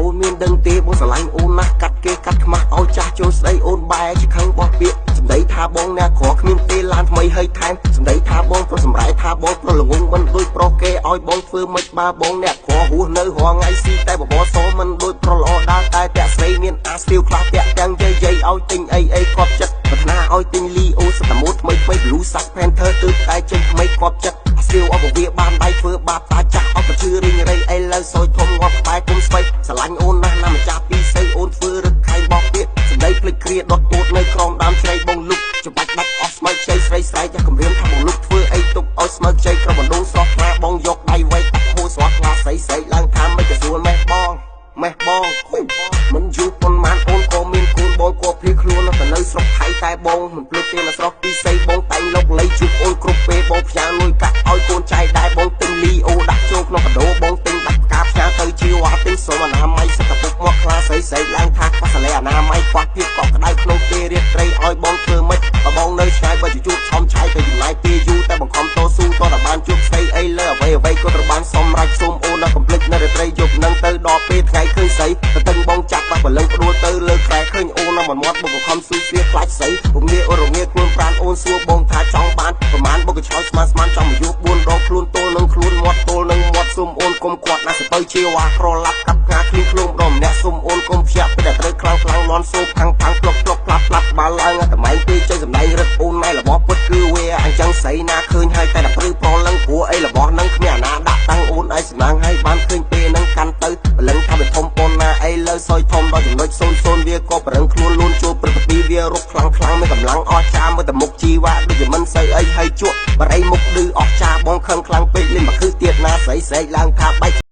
អូនមានដឹងទេបងស្រឡាញ់អូនណាស់កាត់គេកាត់ខ្មាស់ឲ្យចាស់ចូលស្ដីអូនបែរជាខឹងបោះពាក្យសម្ដីថាបងអ្នកក្រគ្មានទេឡានថ្មីហើយថែមសម្ដីថាបងប្រុសសម្រែថាបងប្រុសល្ងងមិនដូចប្រុសគេឲ្យបងធ្វើមិនបើបងអ្នកក្រហួសនៅរាល់ថ្ងៃស៊ីតែបបសមិនដូចប្រុសល្អដើរតែតាក់ស្រីមានអាស្ទាវខ្លះតាក់ទាំងយាយឲ្យទិញអីគាត់ចិត្តប្រាថ្នាឲ្យទិញលីអូសតាម៉ូថ្មីblue sack panther ទើបតែចេញថ្មីគាត់ចិត្តស្ទាវអបវាបានដៃធ្វើបាបតាចាស់អត់ជឿរីងរៃអីលើសយធំងាប់បែកគុំស្បែកស្រឡាញ់អូនណាស់ណាម្ចាស់ពីសៅអូនធ្វើរឹកខៃបោកទៀតសម្ដីភ្លេចគ្រាដុតទួតនៅក្រោមដើមជ្រៃបងលុកច្បាច់ដាច់អស់ស្មើខ្ចីស្រីស្រែកចាស់គម្រាមថាបងលុកធ្វើអីទុកឲ្យស្មើខ្ចីក្រុមបណ្ដូងស្រស់ខ្លាបងយកដៃវែកហូរស្រស់ខ្លាស្រីឡើងថាមិនក៏ស្រួលម៉េះបងមិនយូរប៉ុន្មានអូនក៏មានកូនបងក៏ភៀសខ្លួនទៅនៅស្រុកថៃតែបងមិនភ្លេចទេនៅស្រុកពីសីបងតែងលោកលៃជួបអូនគ្រប់ពេលបងផ្ញើលុយកាក់ឲ្យកូនចៃដែរបងទិញលីអូដាក់ចូលក្នុងកដោបងទិញដាច់ផ្កាផ្ញើទៅជាវ៉ាទិញសុំអនាម័យសឹកពុកមកខ្លាស្រីឡើងថាខ្វះសាឡេអនាម័យខ្វះភាពកក់ក្ដៅក្នុងពេលរៀបត្រីឲ្យបងធ្វើម៉េចបើបងនៅឆ្ងាយបើជួបឆំឆាយទៅចំណាយពេលយូរតែបង្ខំតស៊ូតតែបានជួបស្រីអីលើអ្វីក៏ត្រូវបានសំរេចសូមអូនដល់កំភ្លេចនៅរាត្រីយប់នឹងទៅដល់ពេលថ្ងៃឃើញស្រីទៅបងចាប់បាក់បលឹងព្រួលទៅលើក្រែឃើញអូនមកមាត់បុកខំស៊ូស្វាខ្លាចស្រីពុំងាយអូនរងាខ្លួនប្រានអូនសួរបងថាចង់បានប្រមាណបុកឆ្លោយស្មានចង់មកយក4ដងខ្លួនទល់នឹងខ្លួនមាត់ទល់នឹងមាត់សុំអូនកុំគាត់ណាស់ទៅជាវ៉ាក្រឡាប់កាប់ងាឃ្លីខ្លួនម្ដងម្នាក់សុំអូនកុំភ្ញាក់ពេលតែត្រូវខ្លាំងលន់សូផាំងផ្លុកផ្លាប់បាល់ឡើងតែម៉ែពេកចេញសម្ដែងរឹតអូនណៃរបស់ពុតគឺវាអញ្ចឹងស្រីណាឃើញហើយតែតែព្រឺប្រលឹងព្រោះអីរបស់នឹងគ្មានអាណាដាក់តាំងអូនឯងសម្លាងហើយបានឃើញពេលនឹងកាន់ទៅបលឹងថាវាធំប៉ុនណាអីលើសយធំដល់ចំណុច00វាក៏ប្រឹងខ្លួនលូនចូលព្រឹកពីវារុកខ្លាំងមានកម្លាំងអស្ចារ្យមើលតែមុខជីវ៉ាដូចជាមិនសូវអីហើយជក់បរិយមុខឌឺអស្ចារ្យបងខឹងខ្លាំងពេកលេងមកគឺទៀតណាស្រីឡើងថាបែក